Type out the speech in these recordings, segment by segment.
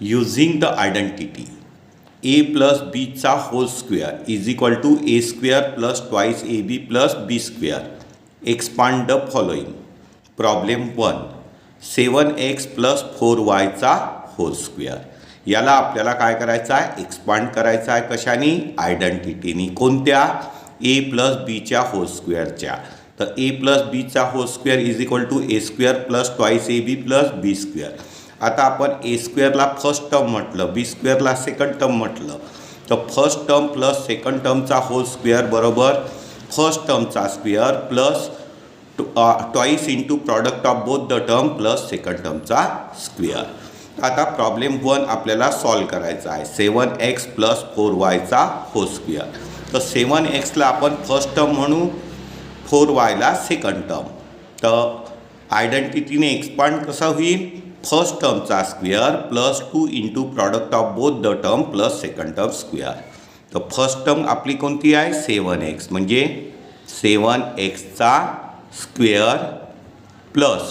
Using the identity a plus b चा whole square is equal to a square plus twice ab plus b square. Expand the following. Problem 1 7x plus 4y चा whole square. याला आपल्याला काय करायचं आहे, expand करायचं आहे. कशाने? आयडेंटिटीनी. कोणत्या? a प्लस बीच्या होल स्क्वेअरच्या. तर a प्लस बीचा whole square is equal to a square plus twice ab plus b square. आता आपण a स्क्वेअरला फर्स्ट टर्म म्हटलं, b स्क्वेअरला सेकंड टर्म म्हटलं, तर फर्स्ट टर्म प्लस सेकंड टर्मचा होल स्क्वेअर बरोबर फर्स्ट टर्मचा square plus twice into product of both the term plus second टर्मचा स्क्वेअर. आता प्रॉब्लेम 1 आपल्याला सॉल्व करायचा आहे. 7x प्लस 4y चा होल स्क्वेअर. तर 7xला आपण फर्स्ट टर्म म्हणू, 4yला सेकंड टर्म. तर आयडेंटिटीने एक्सपांड कसा होईल? फर्स्ट टर्मचा square plus 2 into product of both the term plus second term square. तर फर्स्ट टर्म आपली कोणती आहे? 7x. म्हणजे 7xचा square plus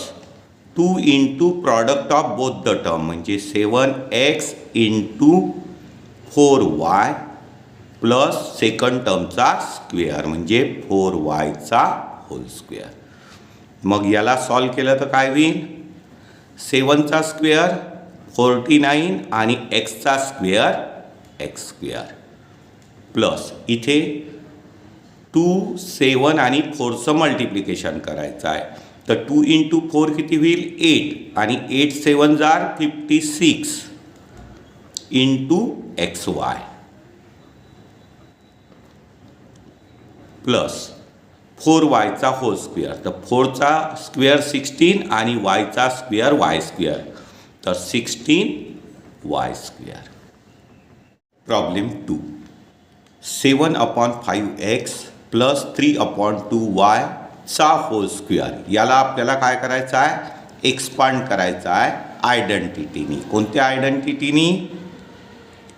2 into product of both the term म्हणजे 7x into 4y plus second टर्मचा स्क्वेअर म्हणजे 4yचा होल स्क्वेअर. मग याला सॉल्व केलं तर काय होईल? 7चा स्क्वेअर 49 आणि xचा स्क्वेअर x स्क्वेअर प्लस इथे 2 7 आणि 4चं मल्टिप्लिकेशन करायचं आहे. तर 2 इंटू 4 किती होईल? 8 आणि 8 7 जार 56 इंटू xy प्लस 4yचा होल स्क्वेअर. तर 4चा स्क्वेअर 16 आणि yचा स्क्वेअर y स्क्वेअर. तर 16y square. Problem 2 7/5x plus 3/2y चा होल स्क्वेअर. याला आपल्याला काय करायचं आहे? एक्सपांड करायचं आहे आयडेंटिटीनी. कोणत्या आयडेंटिटीनी?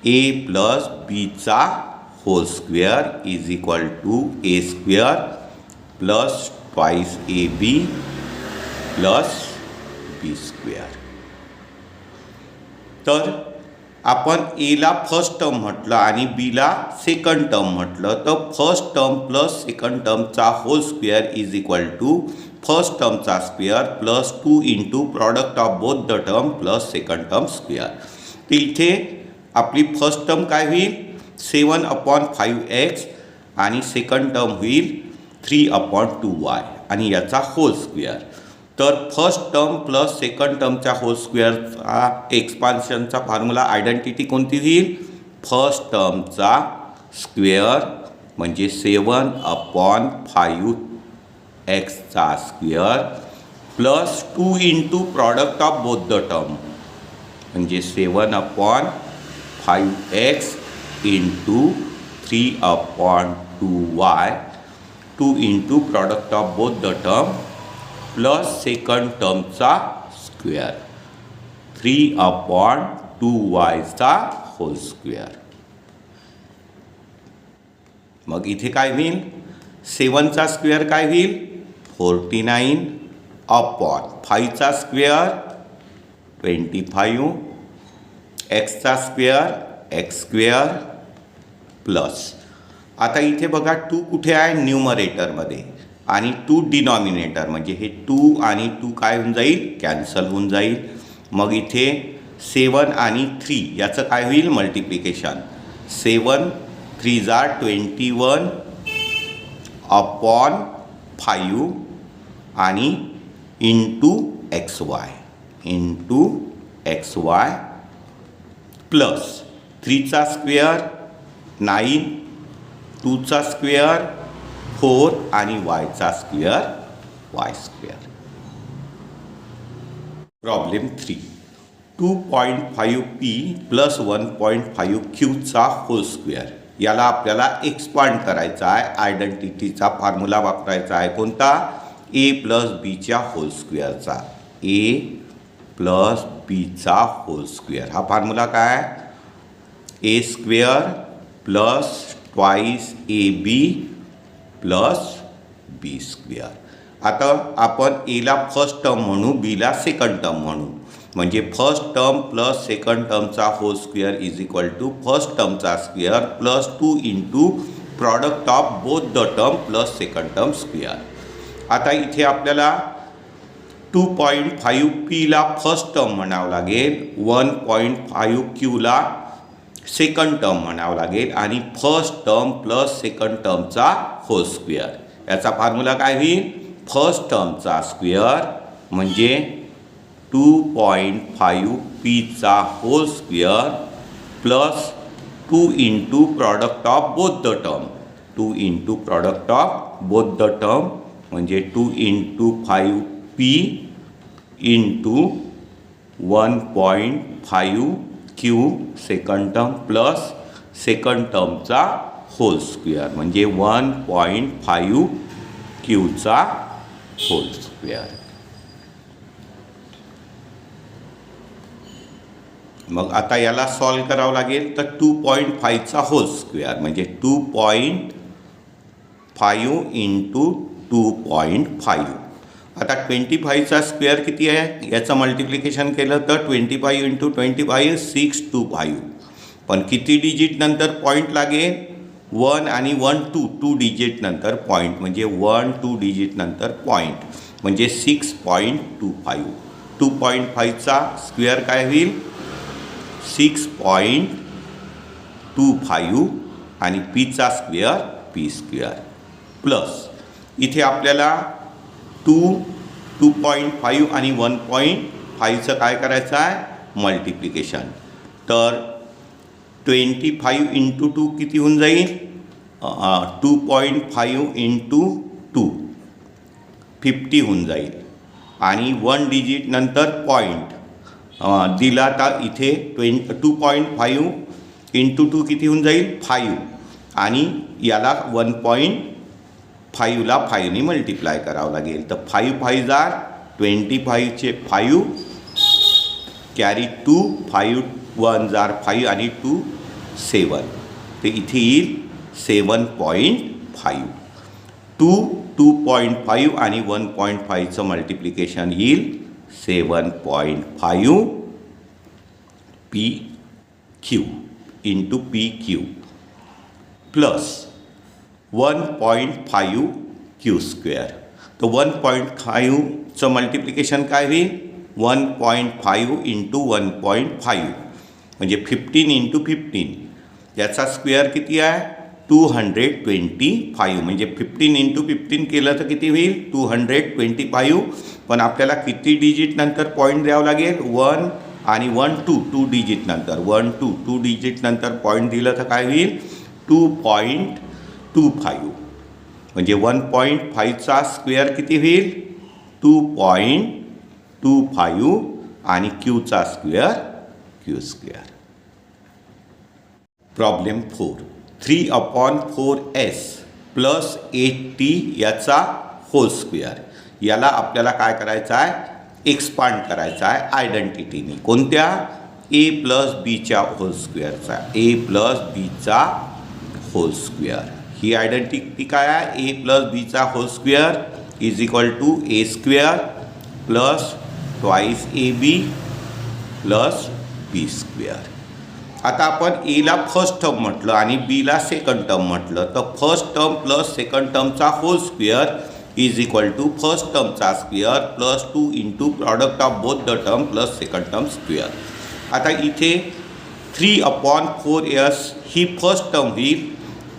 a प्लस बीचा whole square is equal to a square plus twice ab plus b square. तर आपण एला फर्स्ट टर्म म्हटलं आणि बीला सेकंड टर्म म्हटलं, तर फर्स्ट टर्म प्लस सेकंड टर्मचा whole square is equal to first टर्मचा square plus 2 into product of both the term plus second term square. तर इथे आपली फर्स्ट टर्म काय होईल? 7/5x आणि सेकंड टर्म होईल 3/2y आणि याचा होल स्क्वेअर. तर फर्स्ट टर्म प्लस सेकंड टर्मच्या होल स्क्वेअरचा एक्सपान्शनचा फॉर्म्युला आयडेंटिटी कोणती होईल? फर्स्ट टर्मचा स्क्वेअर म्हणजे 7/5xचा square plus 2 into product of both the term म्हणजे 7/5x into 3/2y 2 into product of both the term plus second टर्मचा स्क्वेअर 3/2yचा होल स्क्वेअर. मग इथे काय होईल? 7चा स्क्वेअर काय होईल? 49/5चा स्क्वेअर 25 xचा स्क्वेअर x स्क्वेअर प्लस. आता इथे बघा 2 कुठे आहे? न्यूमरेटरमध्ये आणि 2 डिनॉमिनेटर म्हणजे हे 2 आणि 2 काय होऊन जाईल? कॅन्सल होऊन जाईल. मग इथे 7 आणि 3 याचं काय होईल? मल्टिप्लिकेशन. 7 3 जार 21/5 आणि इंटू xy प्लस 3चा स्क्वेअर 9 2चा स्क्वेअर 4 आणि yचा square y square. Problem 3 2.5p plus 1.5q whole square. याला आपल्याला एक्सपांड करायचा आहे. आयडेंटिटीचा फॉर्म्युला वापरायचा आहे. कोणता? a प्लस बीच्या होल स्क्वेअरचा. a प्लस बीचा होल स्क्वेअर. हा फॉर्म्युला काय आहे? a square plus twice ab plus B square. आता आपण एला फर्स्ट टर्म म्हणू, बीला सेकंड टर्म म्हणू. म्हणजे फर्स्ट टर्म प्लस सेकंड टर्मचा whole square is equal to first टर्मचा square plus 2 into product of both the term plus second term square. आता इथे आपल्याला 2.5 पीला फर्स्ट टर्म म्हणावं लागेल, 1.5 क्यूला सेकंड टर्म म्हणावं लागेल आणि फर्स्ट टर्म प्लस सेकंड टर्मचा होल स्क्वेअर. याचा फॉर्म्युला काय होईल? फर्स्ट टर्मचा स्क्वेअर म्हणजे 2.5 पीचा whole square plus 2 into product of both the term, 2 into product of both the term म्हणजे 2 into 5 P into 1.5 Q second term plus second टर्मचा whole square म्हणजे 1.5 क्यूचा होल स्क्वेअर. मग आता याला सॉल्व करावं लागेल तर 2.5चा होल स्क्वेअर म्हणजे 2.5 इंटू 2.5. आता 25चा स्क्वेअर किती आहे? याचं मल्टिप्लिकेशन केलं तर 25 इंटू 25 625. पण किती डिजिट नंतर पॉईंट लागेल? 1 आणि 1 2 डिजिट नंतर पॉईंट म्हणजे 1 2 डिजिट नंतर पॉईंट म्हणजे 6.25. 2.5चा स्क्वेअर काय होईल? 6.25 आणि पीचा स्क्वेअर पी स्क्वेअर प्लस इथे आपल्याला 2.5 आणि 1.5चं काय करायचं आहे? मल्टिप्लिकेशन. तर 25 इंटू 2 किती होऊन जाईल? 2.5 इंटू 2 50 होऊन जाईल आणि 1 डिजिट नंतर पॉईंट दिला तर इथे 2.5 इंटू 2 किती होऊन जाईल? 5 आणि याला 1.5ला 5ने मल्टिप्लाय करावं लागेल. तर 5 5 जार 25चे 5 कॅरी 2 5 1 जार 5 आणि 2 7. तर इथे येईल 7.5. 2.5 आणि 1.5चं मल्टिप्लिकेशन येईल 7.5 P Q into P Q plus 1.5 Q square. तर 1.5चं मल्टिप्लिकेशन काय होईल? 1.5 इंटू 1.5 म्हणजे 15 इंटू 15. याचा स्क्वेअर किती आहे? 225 म्हणजे 15 इंटू 15 केलं तर किती होईल? 225. पण आपल्याला किती डिजिट नंतर पॉईंट द्यावं लागेल? 1 आणि 1 2 डिजिट नंतर 1 2 डिजिट नंतर पॉईंट दिलं तर काय होईल? 2.25 म्हणजे 1.5चा स्क्वेअर किती होईल? 2.25 आणि क्यूचा square Q square. Problem 4. 3/4s plus 8t याचा होल स्क्वेअर. याला आपल्याला काय करायचं आहे? एक्सपांड करायचं आहे आयडेंटिटीनी. कोणत्या? a प्लस बीच्या होल स्क्वेअरचा. a प्लस बीचा होल स्क्वेअर. ही आयडेंटिटी काय आहे? a प्लस बीचा whole square is equal to a square plus twice ab plus b square. आता आपण एला फर्स्ट टर्म म्हटलं आणि बीला सेकंड टर्म म्हटलं तर फर्स्ट टर्म प्लस सेकंड टर्मचा whole square is equal to first टर्मचा square plus 2 into product of both the term plus second term square. आता इथे 3/4s ही फर्स्ट टर्म होईल,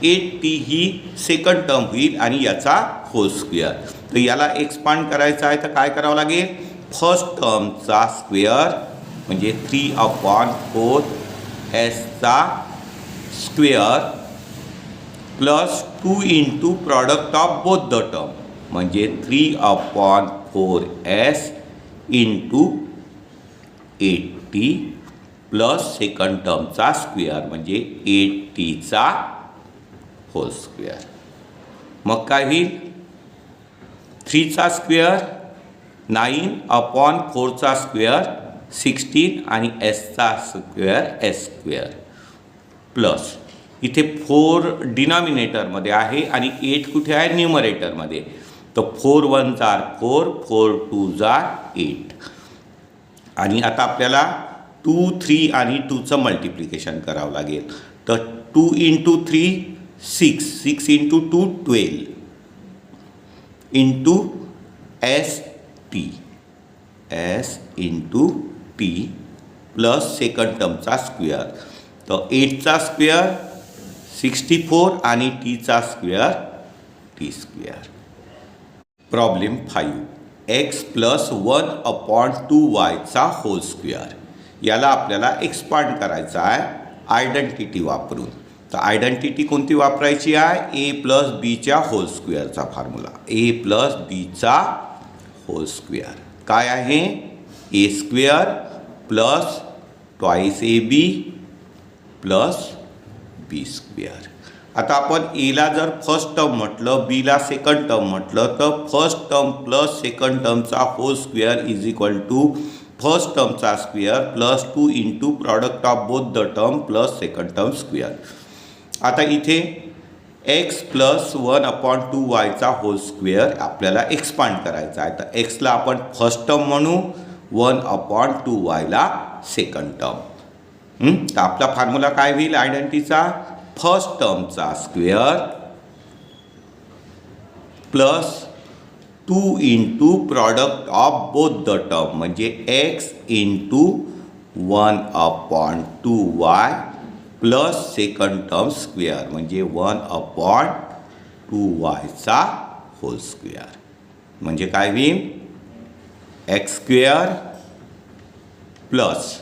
8t ही सेकंड टर्म होईल आणि याचा होल स्क्वेअर. तर याला एक्सपांड करायचं आहे तर काय करावं लागेल? फर्स्ट टर्मचा स्क्वेअर म्हणजे 3/4sचा square plus 2 into product of both the term म्हणजे 3/4s into 8t plus second टर्मचा स्क्वेअर म्हणजे 8tचा होल स्क्वेअर. मग काय होईल? 3चा स्क्वेअर 9/4चा स्क्वेअर 16 आणि sचा स्क्वेअर s स्क्वेअर प्लस इथे 4 डिनॉमिनेटरमध्ये आहे आणि 8 कुठे आहे? न्यूमरेटरमध्ये. तर 4 1 जार 4 4 2 जार 8 आणि आता आपल्याला 2, 3 आणि 2चं मल्टिप्लिकेशन करावं लागेल. तर 2 × 3 6, 6 × 2 12 इंटू ST प्लस सेकंड टर्मचा स्क्वेअर. तर 8चा स्क्वेअर 64 आणि Tचा square T square. Problem 5 x plus 1/2y whole square. याला आपल्याला एक्सपांड करायचा आहे आयडेंटिटी वापरून. तर आयडेंटिटी कोणती वापरायची आहे? a प्लस बीच्या होल स्क्वेअरचा फॉर्म्युला. a प्लस बीचा होल स्क्वेअर काय आहे? a square plus twice ab plus b square. आता आपण एला जर फर्स्ट टर्म म्हटलं, बीला सेकंड टर्म म्हटलं, तर फर्स्ट टर्म प्लस सेकंड टर्मचा whole square is equal to first टर्मचा square plus 2 into product of both the term plus second term square. आता इथे x plus 1/2y whole square आपल्याला expand करायचा आहे. तर xला आपण फर्स्ट टर्म म्हणू, 1/2yला सेकंड टर्म. तर आपला फॉर्म्युला काय होईल आयडेंटिटीचा? फर्स्ट टर्मचा square plus 2 into product of both the term म्हणजे x into 1/2y plus second term square म्हणजे 1/2yचा होल स्क्वेअर. म्हणजे काय होईल? x स्क्वेअर प्लस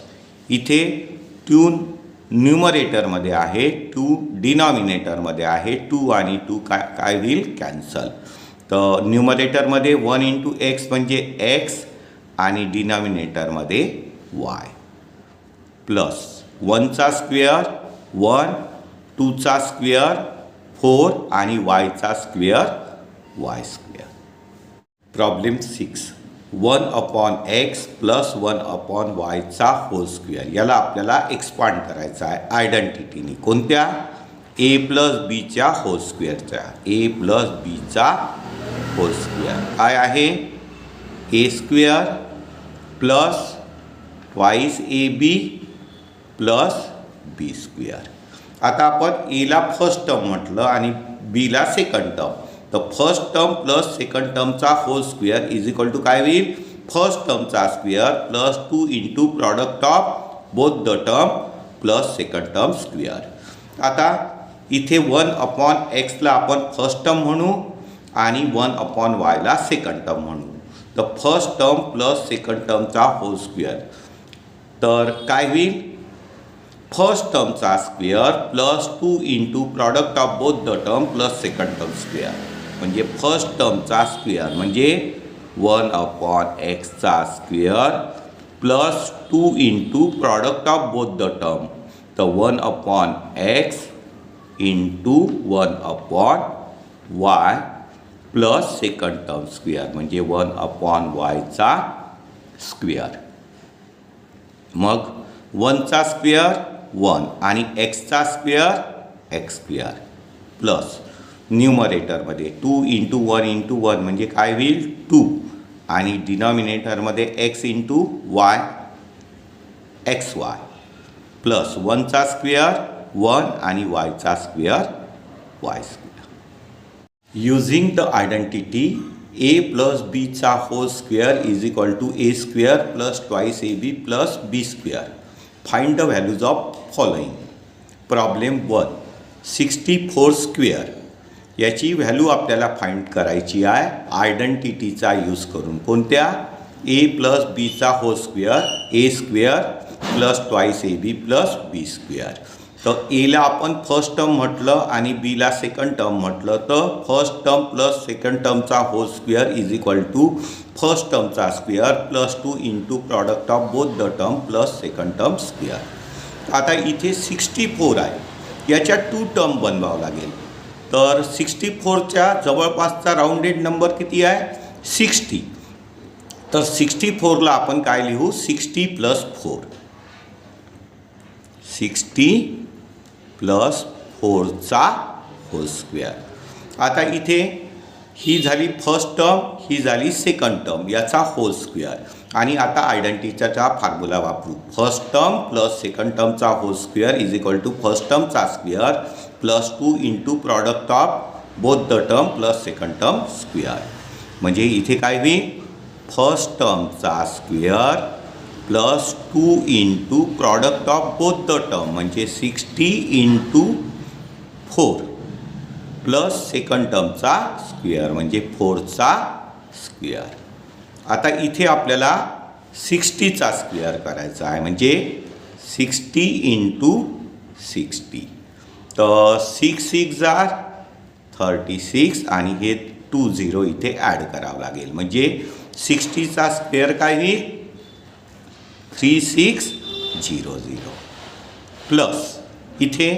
इथे 2 न्यूमरेटरमध्ये आहे, 2 डिनॉमिनेटरमध्ये आहे. 2 आणि 2 काय होईल? कॅन्सल. तर न्यूमरेटरमध्ये 1 इंटू x म्हणजे x आणि डिनॉमिनेटरमध्ये y प्लस 1चा स्क्वेअर 1, 2चा स्क्वेअर 4 आणि yचा square y square. Problem 6 1/x plus 1/yचा होल स्क्वेअर. याला आपल्याला एक्सपांड करायचा आहे आयडेंटिटीनी. कोणत्या? a प्लस बीच्या होल स्क्वेअरच्या. a प्लस बीचा होल स्क्वेअर काय आहे? a square plus twice ab plus b square. आता आपण एला फर्स्ट टर्म म्हटलं आणि बीला सेकंड टर्म. तर फर्स्ट टर्म प्लस सेकंड टर्मचा whole square is equal to काय होईल? फर्स्ट टर्मचा square plus 2 into product of both the term plus second term square. आता इथे 1/xला आपण फर्स्ट टर्म म्हणू आणि 1/yला सेकंड टर्म म्हणू. तर फर्स्ट टर्म प्लस सेकंड टर्मचा होल स्क्वेअर. तर काय होईल? फर्स्ट टर्मचा square plus 2 into product of both the term plus second term square म्हणजे फर्स्ट टर्मचा स्क्वेअर म्हणजे 1/xचा square plus 2 into product of both the term. तर 1/x into 1/y plus second term square म्हणजे 1/yचा स्क्वेअर. मग 1चा स्क्वेअर 1 आणि xचा स्क्वेअर x स्क्वेअर प्लस न्यूमरेटरमध्ये 2 इंटू 1 इंटू 1 म्हणजे काय होईल? 2 आणि डिनॉमिनेटरमध्ये x into y xy plus 1चा स्क्वेअर 1 आणि yचा square y square. Using the identity a plus बीचा whole square is equal to a square plus twice ab plus b square. Find the values of following. Problem 1 64 square. याची value आपल्याला find करायची आहे आयडेंटिटीचा use करून. कोणत्या? a plus बीचा whole square a square plus twice ab plus b square. तर एला आपण फर्स्ट टर्म म्हटलं आणि बीला सेकंड टर्म म्हटलं. तर फर्स्ट टर्म प्लस सेकंड टर्मचा whole square is equal to first टर्मचा square plus 2 into product of both the term plus second term square. आता इथे 64 आहे. याच्या 2 टर्म बनवावं लागेल. तर 64च्या जवळपासचा राऊंडेड नंबर किती आहे? 60. तर 64ला आपण काय लिहू? 60 प्लस 4. 60 प्लस 4चा होल स्क्वेअर. आता इथे ही झाली फर्स्ट टर्म, ही झाली सेकंड टर्म, याचा होल स्क्वेअर. आणि आता आयडेंटिटीचा फॉर्म्युला वापरू. फर्स्ट टर्म प्लस सेकंड टर्मचा whole square is equal to first टर्मचा square plus 2 into product of both the term plus second term square. म्हणजे इथे काय होईल, फर्स्ट टर्मचा square plus 2 into product of both the term म्हणजे 60 into 4 plus second टर्मचा square म्हणजे 4चा square. आता इथे आपल्याला 60चा स्क्वेअर करायचा आहे म्हणजे 60 इंटू 60. तर 6 6 जार 36 आणि हे 20 इथे ॲड करावं लागेल. म्हणजे 60चा स्क्वेअर काय होईल 3600 प्लस इथे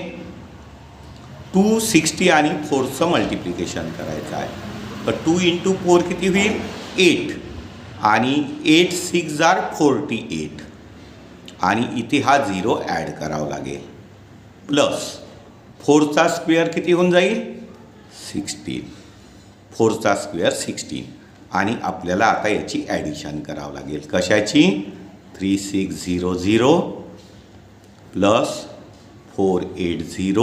260 आणि 4चं मल्टिप्लिकेशन करायचं आहे. तर 2 इंटू 4 किती होईल 8 आणि 8 6 जार 48 आणि इथे हा 0 ॲड करावा लागेल प्लस 4चा स्क्वेअर किती होऊन जाईल 16. 4चा स्क्वेअर 16 आणि आपल्याला आता याची ॲडिशन करावं लागेल. कशाची 3600 प्लस 480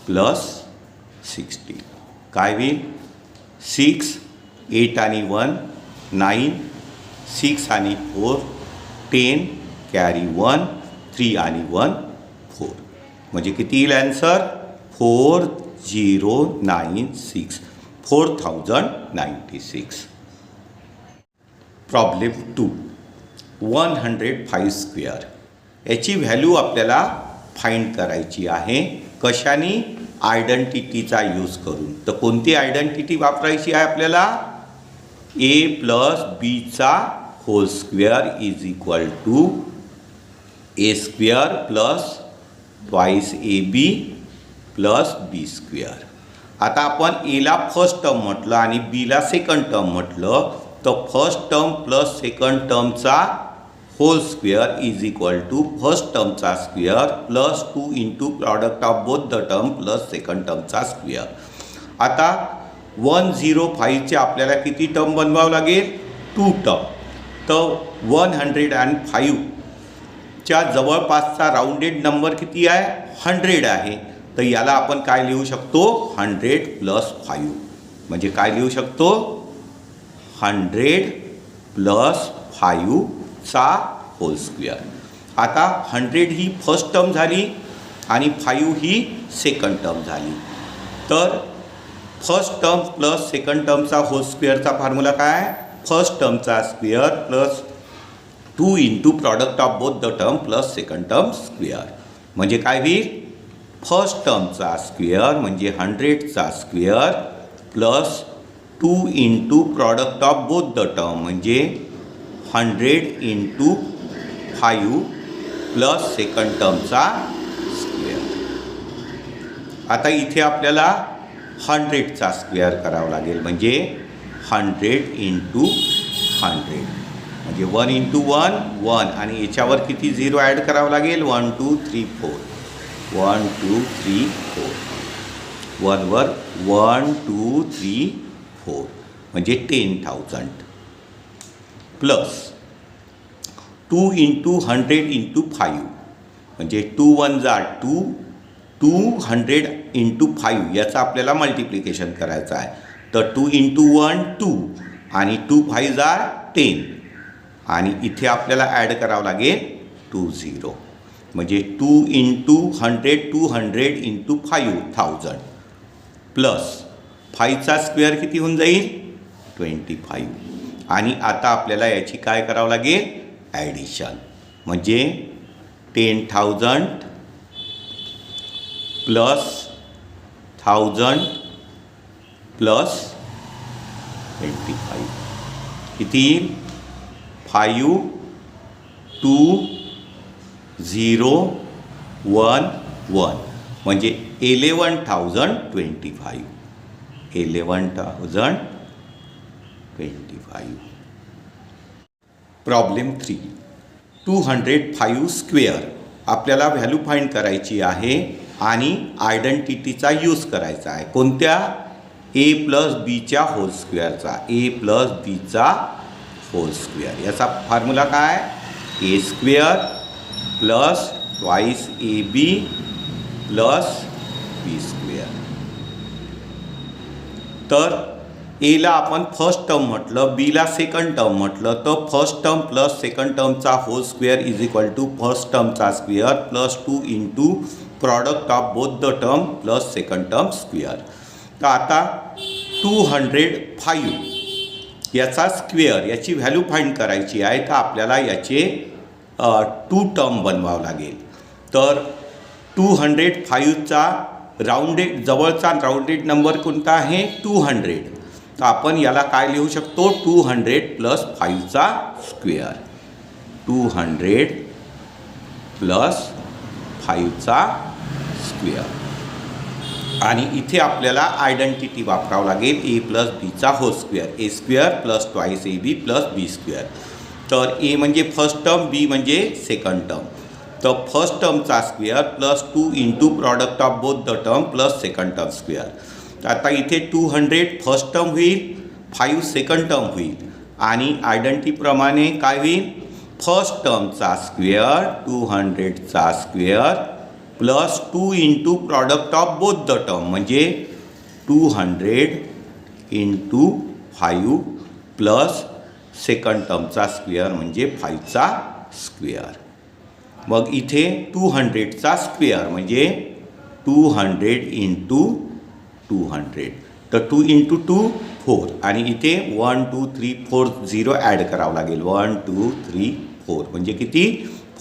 प्लस 60 काय होईल 6 8 आणि 1 9 6 आणि 4 10 कॅरी 1 3 आणि 1 4 म्हणजे किती येईल ॲन्सर 4096 4096. Problem 2 105 square. याची व्हॅल्यू आपल्याला फाइंड करायची आहे. कशाने आयडेंटिटीचा यूज करून. तर कोणती आयडेंटिटी वापरायची आहे आपल्याला ए प्लस बीचा whole square is equal to A square plus twice A B plus B square. आता आपण एला फर्स्ट टर्म म्हटलं आणि बीला सेकंड टर्म म्हटलं तर फर्स्ट टर्म प्लस सेकंड टर्मचा whole square is equal to first टर्मचा square plus 2 into product of both the term plus second टर्मचा स्क्वेअर. आता 105चे आपल्याला किती टर्म बनवावं लागेल 2 टर्म. तर 105च्या जवळपासचा राऊंडेड नंबर किती आहे 100 आहे. तर याला आपण काय लिहू शकतो 100 प्लस 5 म्हणजे काय लिहू शकतो 100 प्लस 5चा होल स्क्वेअर. आता 100 ही फर्स्ट टर्म झाली आणि 5 ही सेकंड टर्म झाली. तर फर्स्ट टर्म प्लस सेकंड टर्मचा होल स्क्वेअरचा फॉर्म्युला काय फर्स्ट टर्मचा square plus 2 into product of both the term plus second term square म्हणजे काय होईल फर्स्ट टर्मचा स्क्वेअर म्हणजे 100चा square plus 2 into product of both the term म्हणजे 100 इंटू 5 प्लस सेकंड टर्मचा स्क्वेअर. आता इथे आपल्याला 100चा स्क्वेअर करावा लागेल म्हणजे 100 इंटू 100 म्हणजे 1 इंटू 1 1 आणि याच्यावर किती 0 ॲड करावं लागेल 1 2 3 4 1 2 3 4 1 वर 1 2 3 4 म्हणजे 10,000 प्लस 2 इंटू 100 इंटू 5 म्हणजे 2 1 जार 2 200 इंटू 5 याचं आपल्याला मल्टिप्लिकेशन करायचं आहे. तर 2 इंटू 1 2 आणि 2 5 जार 10 आणि इथे आपल्याला ॲड करावं लागेल 20 म्हणजे 2 इंटू 100 200 इंटू 5000 प्लस 5चा स्क्वेअर किती होऊन जाईल 25 आणि आता आपल्याला याची काय करावं लागेल ॲडिशन म्हणजे 10,000 प्लस 1000 प्लस 25 किती 5 2 0 1 1 म्हणजे 11,025 11,025. Problem 3 205 square. आपल्याला व्हॅल्यू फाइंड करायची आहे आणि आयडेंटिटीचा यूज करायचा आहे. कोणत्या ए प्लस बीच्या होल स्क्वेअरचा, ए प्लस बीचा होल स्क्वेअर. याचा फॉर्म्युला काय? A square plus twice A B plus B square. तर एला आपण फर्स्ट टर्म म्हटलं, बीला सेकंड टर्म म्हटलं, तर फर्स्ट टर्म प्लस सेकंड टर्मचा whole square is equal to first टर्मचा square plus 2 into product of both the term plus second term square. तर आता 205 याचा स्क्वेअर, याची व्हॅल्यू फाइंड करायची आहे. तर आपल्याला याचे 2 टर्म बनवावं लागेल. तर 205चा राऊंडेड, जवळचा राऊंडेड नंबर कोणता आहे? 200. तर आपण याला काय लिहू शकतो? 200 प्लस 5चा स्क्वेअर, 200 प्लस 5चा स्क्वेअर. आणि इथे आपल्याला आयडेंटिटी वापरावं लागेल, ए प्लस बीचा whole square, A square plus twice A B plus B square. तर ए म्हणजे फर्स्ट टर्म, बी म्हणजे सेकंड टर्म. तर फर्स्ट टर्मचा square plus 2 into product of both the term plus second term square. आता इथे 200 first term होईल, 5 second term होईल. आणि आयडेंटिटीप्रमाणे काय होईल? फर्स्ट टर्मचा स्क्वेअर 200चा square plus 2 into product of both the term म्हणजे 200 इंटू 5 प्लस सेकंड टर्मचा स्क्वेअर म्हणजे 5चा स्क्वेअर. मग इथे 200चा स्क्वेअर म्हणजे 200 इंटू 200. तर 2 इंटू 2 4. आणि इथे 1 2 3 4 0 ॲड करावं लागेल. 1 2 3 4 म्हणजे किती?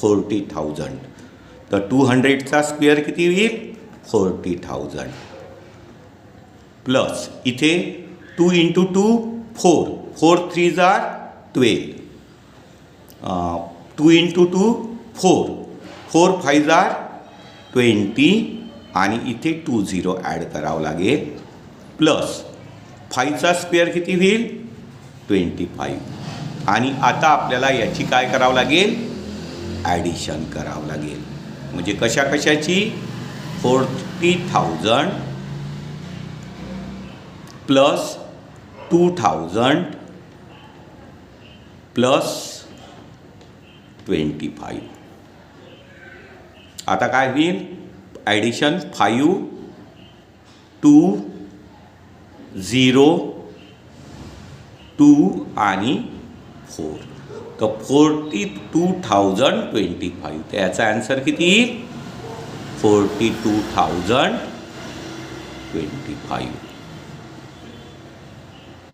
40,000. तर 200चा स्क्वेअर किती होईल? 40,000. प्लस इथे 2 इंटू 2 4, 4 3 जार 12. 2 इंटू 2 4, 4 5 जार 20. आणि इथे 2 0 ॲड करावं लागेल. प्लस 5चा स्क्वेअर किती होईल? 25. आणि आता आपल्याला याची काय करावं लागेल? ॲडिशन करावं लागेल. म्हणजे कशा कशाची? 40,000 प्लस 2,000 प्लस 25. आता काय होईल? ॲडिशन 5 2 0 2 आणि 4. तर 42,025. तर याचा ॲन्सर किती येईल? 42,025.